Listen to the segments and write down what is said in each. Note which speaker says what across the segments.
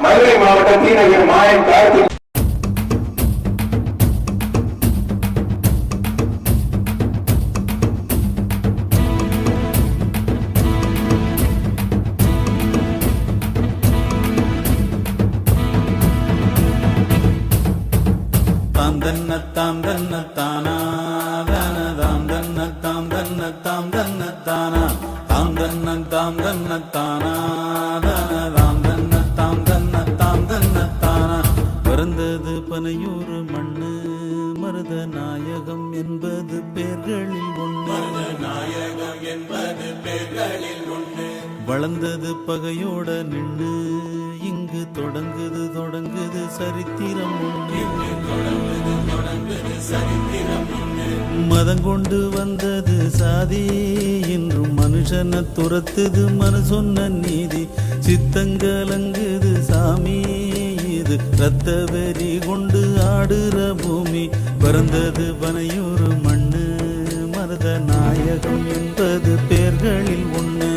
Speaker 1: மதுரை மாவட்டத்தில் ஐயர் மாயன் கார்த்திக்
Speaker 2: தாம் தன்ன தானா தாம் தன்ன தாம் தன்ன தாம் தன்ன தானா தாம் தன்ன தாம் தன்ன தானா தாம் தன்ன தாம் தன்ன தாம் தன்ன தானா பிறந்தது பனையூர் மண்ணு மருத நாயகம் என்பது பேர்களில் ஒன்று நாயகம் என்பது பேர்களில் ஒன்று வளர்ந்தது பகையோட நின்று இங்கு தொடங்குது சரித்திரம் ஒன்று மதம் கொண்டு வந்தது சாதி இன்றும் மனுஷனை துரத்துது மனு சொன்ன நீதி சித்தங்கலங்குது சாமி இது ரத்த வெறி கொண்டு ஆடுற பூமி பிறந்தது பனையூர் மண்ணு மருத நாயகம் என்பது பேர்களில் ஒன்று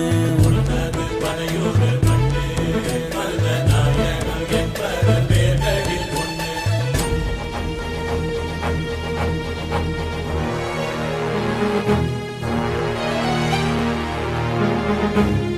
Speaker 1: Thank you.